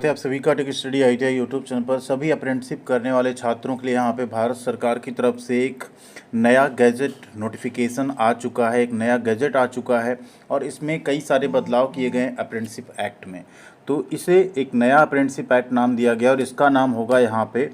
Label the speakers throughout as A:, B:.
A: है आप सभी का tech study ITI YouTube channel पर। सभी अप्रेंटिसशिप करने वाले छात्रों के लिए यहाँ पे भारत सरकार की तरफ से एक नया गैजेट नोटिफिकेशन आ चुका है, एक नया गैजेट आ चुका है और इसमें कई सारे बदलाव किए गए हैं अप्रेंटिसशिप एक्ट में। तो इसे एक नया अप्रेंटिसशिप एक्ट नाम दिया गया और इसका नाम होगा यहाँ पे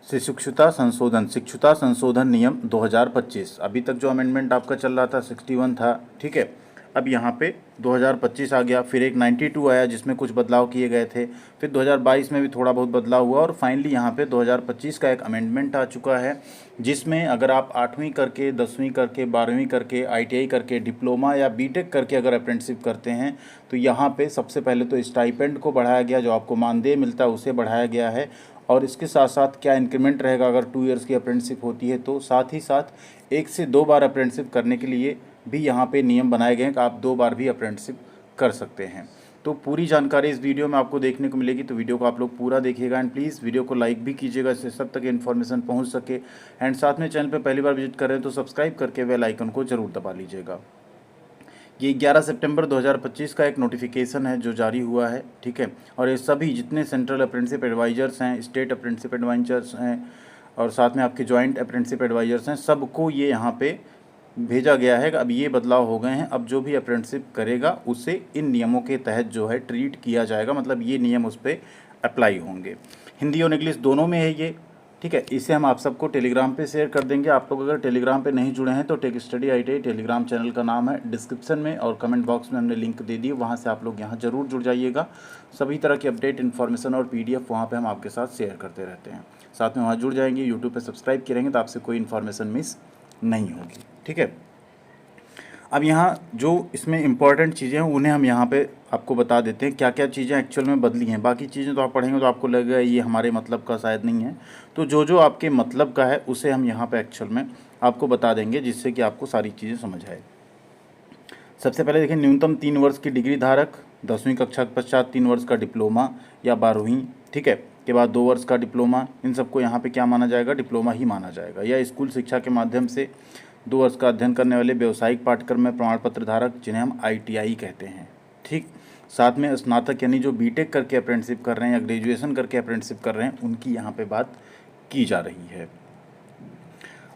A: शिक्षुता संशोधन नियम 2025। अभी तक जो अमेंडमेंट आपका चल रहा था 61 था, ठीक है। अब यहाँ पे 2025 आ गया, फिर एक 92 आया जिसमें कुछ बदलाव किए गए थे, फिर 2022 में भी थोड़ा बहुत बदलाव हुआ और फाइनली यहाँ पे 2025 का एक अमेंडमेंट आ चुका है जिसमें अगर आप 8वीं करके 10वीं करके 12वीं करके आईटीआई करके डिप्लोमा या बीटेक करके अगर अप्रेंटिसशिप करते हैं तो यहाँ पे सबसे पहले तो स्टाइपेंड को बढ़ाया गया, जो आपको मानदेय मिलता है उसे बढ़ाया गया है। और इसके साथ साथ क्या इंक्रीमेंट रहेगा अगर 2 इयर्स की अप्रेंटिसशिप होती है, तो साथ ही साथ 1 से 2 बार अप्रेंटिसशिप करने के लिए भी यहाँ पे नियम बनाए गए हैं कि आप 2 बार भी अप्रेंटिसशिप कर सकते हैं। तो पूरी जानकारी इस वीडियो में आपको देखने को मिलेगी, तो वीडियो को आप लोग पूरा देखिएगा एंड प्लीज़ वीडियो को लाइक भी कीजिएगा, इससे सब तक इन्फॉर्मेशन पहुँच सके। एंड साथ में चैनल पर पहली बार विजिट कर रहे हैं तो सब्सक्राइब करके बेल आइकन को जरूर दबा लीजिएगा। ये 11 सितंबर 2025 का एक नोटिफिकेशन है जो जारी हुआ है, ठीक है। और ये सभी जितने सेंट्रल अप्रेंटिसशिप एडवाइजर्स हैं, स्टेट अप्रेंटिसशिप एडवाइजर्स हैं और साथ में आपके जॉइंट अप्रेंटिसशिप एडवाइजर्स हैं, सबको ये यहाँ पे भेजा गया है कि अब ये बदलाव हो गए हैं। अब जो भी अप्रेंटिसशिप करेगा उसे इन नियमों के तहत जो है ट्रीट किया जाएगा, मतलब ये नियम उस पर अप्लाई होंगे। हिंदी और इंग्लिश दोनों में है ये, ठीक है। इसे हम आप सबको टेलीग्राम पे शेयर कर देंगे। आप लोग अगर टेलीग्राम पे नहीं जुड़े हैं तो tech study ITI Telegram channel का नाम है, डिस्क्रिप्शन में और कमेंट बॉक्स में हमने लिंक दे दी, वहाँ से आप लोग यहाँ ज़रूर जुड़ जाइएगा। सभी तरह की अपडेट इन्फॉर्मेशन और पीडीएफ वहाँ पे हम आपके साथ शेयर करते रहते हैं। साथ में वहाँ जुड़ जाएंगे, यूट्यूब पर सब्सक्राइब करेंगे तो आपसे कोई इन्फॉर्मेशन मिस नहीं होगी, ठीक है। अब यहाँ जो इसमें इम्पॉर्टेंट चीज़ें हैं उन्हें हम यहाँ पे आपको बता देते हैं, क्या क्या चीज़ें एक्चुअल में बदली हैं। बाकी चीज़ें तो आप पढ़ेंगे तो आपको लगेगा ये हमारे मतलब का शायद नहीं है, तो जो जो आपके मतलब का है उसे हम यहाँ पे एक्चुअल में आपको बता देंगे जिससे कि आपको सारी चीज़ें समझ आए। सबसे पहले देखिए, न्यूनतम 3 वर्ष की डिग्री धारक, 10वीं कक्षा के पश्चात 3 वर्ष का डिप्लोमा या 12वीं, ठीक है, के बाद 2 वर्ष का डिप्लोमा, इन सबको यहाँ पे क्या माना जाएगा, डिप्लोमा ही माना जाएगा। या स्कूल शिक्षा के माध्यम से 2 वर्ष का अध्ययन करने वाले व्यावसायिक पाठ्यक्रम में प्रमाण पत्र धारक, जिन्हें हम आईटीआई कहते हैं, ठीक। साथ में स्नातक यानी जो बीटेक करके अप्रेंटिसशिप कर रहे हैं या ग्रेजुएशन करके अप्रेंटिसशिप कर रहे हैं, उनकी यहाँ पे बात की जा रही है।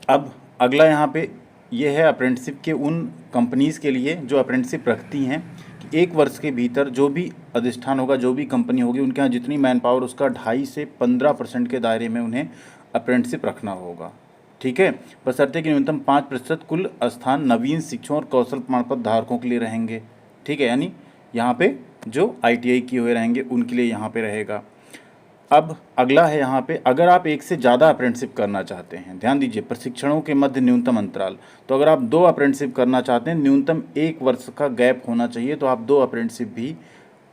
A: अब अगला यहाँ पे ये है अप्रेंटिसशिप के उन कंपनीज़ के लिए जो अप्रेंटिसशिप रखती हैं कि 1 वर्ष के भीतर जो भी अधिष्ठान होगा, जो भी कंपनी होगी, उनके यहाँ जितनी मैन पावर उसका 2.5 से 15% के दायरे में उन्हें अप्रेंटिसशिप रखना होगा, ठीक है। बशर्ते कि न्यूनतम 5% कुल स्थान नवीन शिक्षकों और कौशल प्रमाण पत्र धारकों के लिए रहेंगे, ठीक है। यानी यहाँ पे जो आईटीआई किए हुए रहेंगे उनके लिए यहाँ पे रहेगा। अब अगला है यहाँ पे, अगर आप 1 से ज़्यादा अप्रेंटिसशिप करना चाहते हैं, ध्यान दीजिए, प्रशिक्षणों के मध्य न्यूनतम अंतराल, तो अगर आप 2 अप्रेंटिसशिप करना चाहते हैं, न्यूनतम 1 वर्ष का गैप होना चाहिए, तो आप 2 अप्रेंटिसशिप भी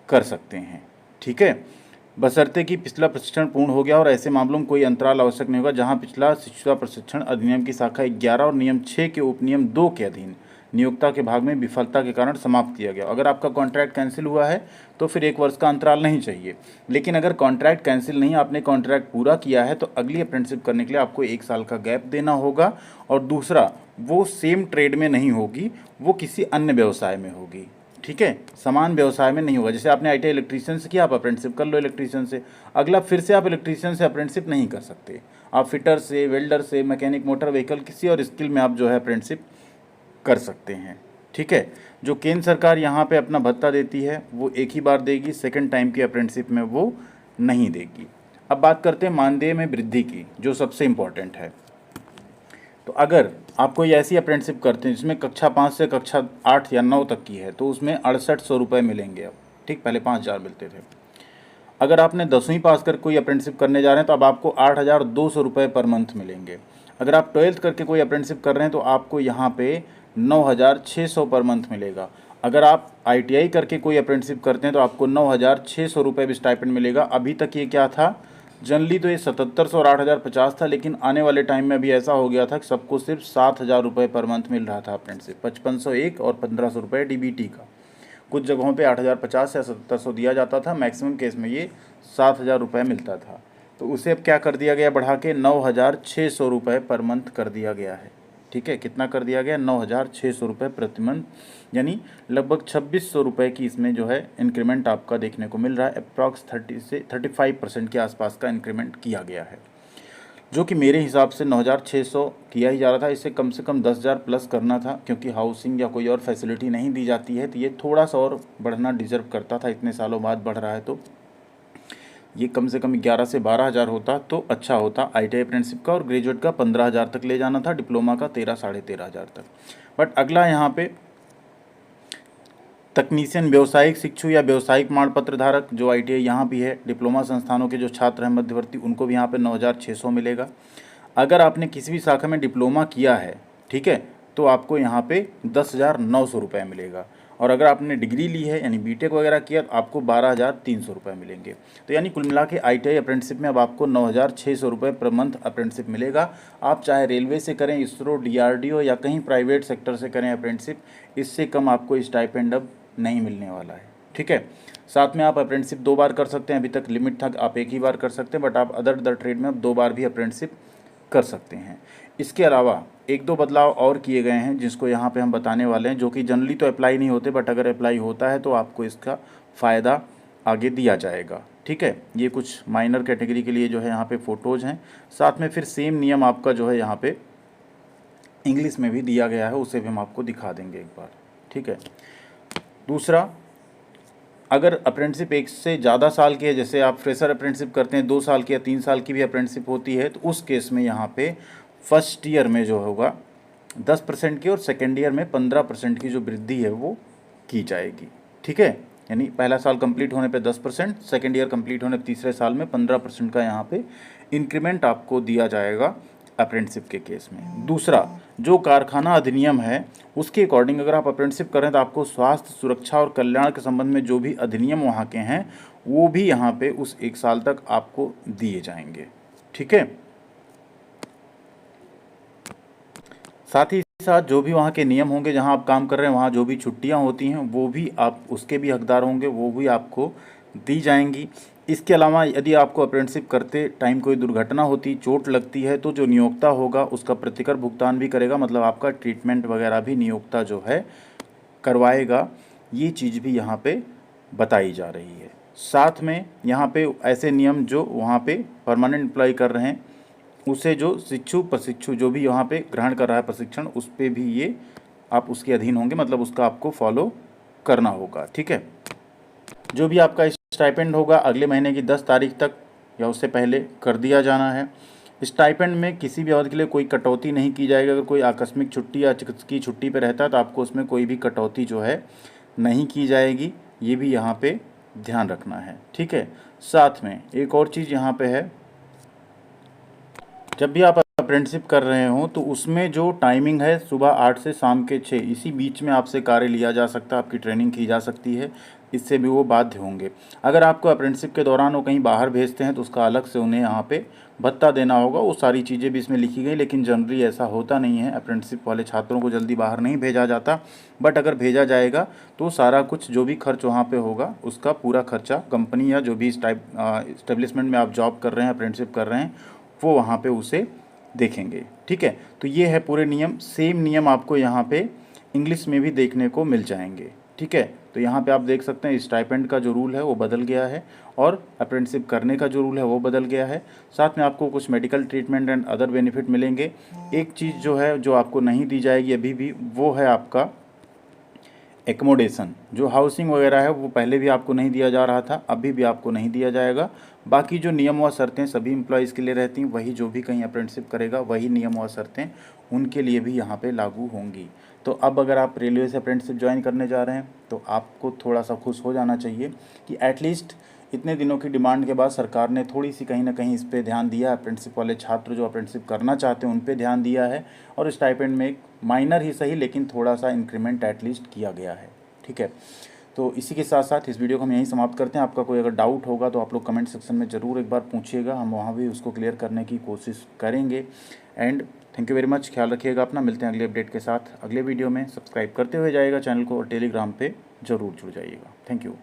A: कर सकते हैं, ठीक है। बशर्ते कि पिछला प्रशिक्षण पूर्ण हो गया और ऐसे मामलों में कोई अंतराल आवश्यक नहीं होगा जहां पिछला शिक्षुता प्रशिक्षण अधिनियम की शाखा 11 और नियम 6 के उपनियम 2 के अधीन नियोक्ता के भाग में विफलता के कारण समाप्त किया गया। अगर आपका कॉन्ट्रैक्ट कैंसिल हुआ है तो फिर 1 वर्ष का अंतराल नहीं चाहिए, लेकिन अगर कॉन्ट्रैक्ट कैंसिल नहीं, आपने कॉन्ट्रैक्ट पूरा किया है तो अगली अप्रेंटिसशिप करने के लिए आपको 1 साल का गैप देना होगा। और दूसरा, वो सेम ट्रेड में नहीं होगी, वो किसी अन्य व्यवसाय में होगी, ठीक है, समान व्यवसाय में नहीं होगा। जैसे आपने आईटीआई इलेक्ट्रीशियन से किया, आप अप्रेंटिसशिप कर लो इलेक्ट्रीशियन से, अगला फिर से आप इलेक्ट्रीशियन से अप्रेंटिसशिप नहीं कर सकते, आप फिटर से, वेल्डर से, मैकेनिक, मोटर व्हीकल, किसी और स्किल में आप जो है अप्रेंटिसशिप कर सकते हैं, ठीक है। जो केंद्र सरकार यहाँ पे अपना भत्ता देती है वो एक ही बार देगी, सेकेंड टाइम की अप्रेंटिसशिप में वो नहीं देगी। अब बात करते हैं मानदेय में वृद्धि की, जो सबसे इम्पोर्टेंट है। तो अगर आप कोई ऐसी अप्रेंटिसशिप करते हैं जिसमें कक्षा 5 से कक्षा 8 या 9 तक की है तो उसमें 6800 रुपये मिलेंगे अब, ठीक, पहले 5000 मिलते थे। अगर आपने 10वीं पास कर कोई अप्रेंटिसशिप करने जा रहे हैं तो अब आपको 8200 रुपये पर मंथ मिलेंगे। अगर आप 12th करके कोई अप्रेंटिसशिप कर रहे हैं तो आपको यहाँ पे 9600 पर मंथ मिलेगा। अगर आप आईटीआई करके कोई अप्रेंटिसशिप करते हैं तो आपको 9600 रुपये भी स्टाइपेंड मिलेगा। अभी तक ये क्या था, जनरली तो ये 7700 और 8050 था, लेकिन आने वाले टाइम में अभी ऐसा हो गया था कि सबको सिर्फ 7000 रुपये पर मंथ मिल रहा था अप्रेंटिसशिप, 5501 और 1500 रुपये डीबीटी का। कुछ जगहों पे 8050 या 7700 दिया जाता था, मैक्सिमम केस में ये 7000 रुपये मिलता था। तो उसे अब क्या कर दिया गया, बढ़ा के 9600 रुपये पर मंथ कर दिया गया है, ठीक है, कितना कर दिया गया, 9,600 रुपये प्रति मंथ, यानी लगभग 2,600 रुपये की इसमें जो है इंक्रीमेंट आपका देखने को मिल रहा है। अप्रॉक्स 30 से 35% के आसपास का इंक्रीमेंट किया गया है, जो कि मेरे हिसाब से 9,600 किया ही जा रहा था। इससे कम 10,000 प्लस करना था, क्योंकि हाउसिंग या कोई और फैसिलिटी नहीं दी जाती है, तो ये थोड़ा सा और बढ़ना डिजर्व करता था। इतने सालों बाद बढ़ रहा है तो ये कम से कम 11 से 12,000 होता तो अच्छा होता। ITI अप्रेंटिसशिप का और ग्रेजुएट का 15,000 तक ले जाना था, डिप्लोमा का 13 साढ़े 13,000 तक। बट अगला यहाँ पे तकनीशियन व्यावसायिक शिक्षु या व्यावसायिक प्रमाण पत्र धारक जो ITI यहाँ भी है, डिप्लोमा संस्थानों के जो छात्र हैं मध्यवर्ती, उनको भी यहाँ पे 9,600 मिलेगा। अगर आपने किसी भी शाखा में डिप्लोमा किया है, ठीक है, तो आपको यहाँ पे 10,900 रुपये मिलेगा। और अगर आपने डिग्री ली है यानी बीटेक वगैरह किया तो आपको 12,300 रुपये मिलेंगे। तो यानी कुल मिला के ITI अप्रेंटिसशिप में अब आपको 9,600 रुपये पर मंथ अप्रेंटिसशिप मिलेगा। आप चाहे रेलवे से करें, इसरो, DRDO या कहीं प्राइवेट सेक्टर से करें अप्रेंटिसशिप, इससे कम आपको स्टाइपेंड अब नहीं मिलने वाला है, ठीक है। साथ में आप अप्रेंटिसशिप 2 बार कर सकते हैं, अभी तक लिमिट था आप 1 ही बार कर सकते हैं, बट आप अदर ट्रेड में अब 2 बार भी अप्रेंटिसशिप कर सकते हैं। इसके अलावा 1-2 बदलाव और किए गए हैं जिसको यहाँ पे हम बताने वाले हैं, जो कि जनरली तो अप्लाई नहीं होते, बट अगर अप्लाई होता है तो आपको इसका फ़ायदा आगे दिया जाएगा, ठीक है। ये कुछ माइनर कैटेगरी के लिए जो है यहाँ पे फ़ोटोज़ हैं। साथ में फिर सेम नियम आपका जो है यहाँ पे इंग्लिश में भी दिया गया है, उसे भी हम आपको दिखा देंगे एक बार, ठीक है। दूसरा, अगर अप्रेंटिसशिप 1 से ज़्यादा साल की है, जैसे आप फ्रेशर अप्रेंटिसशिप करते हैं 2 साल की या 3 साल की भी अप्रेंटिसशिप होती है, तो उस केस में यहाँ पे फर्स्ट ईयर में जो होगा 10% की और सेकेंड ईयर में 15% की जो वृद्धि है वो की जाएगी, ठीक है। यानी पहला साल कंप्लीट होने पे 10%, सेकेंड ईयर कंप्लीट होने तीसरे साल में 15% का यहाँ पे इंक्रीमेंट आपको दिया जाएगा अप्रेंटिसशिप के केस में। दूसरा, जो कारखाना अधिनियम है उसके अकॉर्डिंग अगर आप अप्रेंटिसशिप करें तो आपको स्वास्थ्य, सुरक्षा और कल्याण के संबंध में जो भी अधिनियम वहाँ के हैं वो भी यहाँ पे उस 1 साल तक आपको दिए जाएंगे, ठीक है। साथ ही साथ जो भी वहाँ के नियम होंगे, जहाँ आप काम कर रहे हैं वहाँ जो भी छुट्टियाँ होती हैं वो भी आप उसके भी हकदार होंगे, वो भी आपको दी जाएंगी। इसके अलावा यदि आपको अप्रेंटिसशिप करते टाइम कोई दुर्घटना होती, चोट लगती है, तो जो नियोक्ता होगा उसका प्रतिकर भुगतान भी करेगा, मतलब आपका ट्रीटमेंट वगैरह भी नियोक्ता जो है करवाएगा। ये चीज़ भी यहाँ पे बताई जा रही है। साथ में यहाँ पे ऐसे नियम जो वहाँ पे परमानेंट एम्प्लॉय कर रहे हैं, उसे जो शिक्षु प्रशिक्षु जो भी यहाँ पे ग्रहण कर रहा है प्रशिक्षण, उस पर भी ये आप उसके अधीन होंगे, मतलब उसका आपको फॉलो करना होगा, ठीक है। जो भी आपका स्टाइपेंड होगा अगले महीने की 10 तारीख तक या उससे पहले कर दिया जाना है। स्टाइपेंड में किसी भी अवधि के लिए कोई कटौती नहीं की जाएगी। अगर कोई आकस्मिक छुट्टी या चिकित्सकीय छुट्टी पर रहता है तो आपको उसमें कोई भी कटौती जो है नहीं की जाएगी, ये भी यहाँ पे ध्यान रखना है, ठीक है। साथ में एक और चीज़ यहाँ पे है, जब भी आप अप्रेंटिसशिप कर रहे हो तो उसमें जो टाइमिंग है सुबह 8 से शाम के 6, इसी बीच में आपसे कार्य लिया जा सकता है, आपकी ट्रेनिंग की जा सकती है, इससे भी वो बाध्य होंगे। अगर आपको अप्रेंटिसशिप के दौरान वो कहीं बाहर भेजते हैं तो उसका अलग से उन्हें यहाँ पे भत्ता देना होगा। वो सारी चीज़ें भी इसमें लिखी गई, लेकिन जनरली ऐसा होता नहीं है, अप्रेंटिसशिप वाले छात्रों को जल्दी बाहर नहीं भेजा जाता। बट अगर भेजा जाएगा तो सारा कुछ जो भी खर्च वहाँ पे होगा उसका पूरा खर्चा कंपनी या जो भी इस्टेब्लिशमेंट में आप जॉब कर रहे हैं, अप्रेंटिसशिप कर रहे हैं, वो वहाँ पे उसे देखेंगे, ठीक है। तो ये है पूरे नियम। सेम नियम आपको यहाँ पे इंग्लिश में भी देखने को मिल जाएंगे, ठीक है। तो यहाँ पे आप देख सकते हैं स्टाइपेंड का जो रूल है वो बदल गया है और अप्रेंटिसशिप करने का जो रूल है वो बदल गया है। साथ में आपको कुछ medical treatment and other benefit मिलेंगे। एक चीज़ जो है जो आपको नहीं दी जाएगी अभी भी, वो है आपका एकोमोडेशन। जो हाउसिंग वगैरह है वो पहले भी आपको नहीं दिया जा रहा था, अभी भी आपको नहीं दिया जाएगा। बाकी जो नियम व शर्तें सभी एम्प्लॉयज़ के लिए रहती हैं, वही जो भी कहीं अप्रेंटिसशिप करेगा वही नियम व शर्तें उनके लिए भी यहाँ पे लागू होंगी। तो अब अगर आप रेलवे से अप्रेंटिसशिप ज्वाइन करने जा रहे हैं तो आपको थोड़ा सा खुश हो जाना चाहिए कि एटलीस्ट इतने दिनों की डिमांड के बाद सरकार ने थोड़ी सी कहीं ना कहीं इस पर ध्यान दिया। अप्रेंटिसशिप वाले छात्र जो अप्रेंटिसशिप करना चाहते हैं उन पे ध्यान दिया है और स्टाइपेंड में एक माइनर ही सही लेकिन थोड़ा सा इंक्रीमेंट एटलीस्ट किया गया है, ठीक है। तो इसी के साथ साथ इस वीडियो को हम यहीं समाप्त करते हैं। आपका कोई अगर डाउट होगा तो आप लोग कमेंट सेक्शन में ज़रूर एक बार पूछिएगा, हम वहाँ भी उसको क्लियर करने की कोशिश करेंगे। And thank you very much, ख्याल रखिएगा अपना। मिलते हैं अगले अपडेट के साथ अगले वीडियो में। सब्सक्राइब करते हुए जाइएगा चैनल को और टेलीग्राम पे ज़रूर जुड़ जाइएगा। Thank you.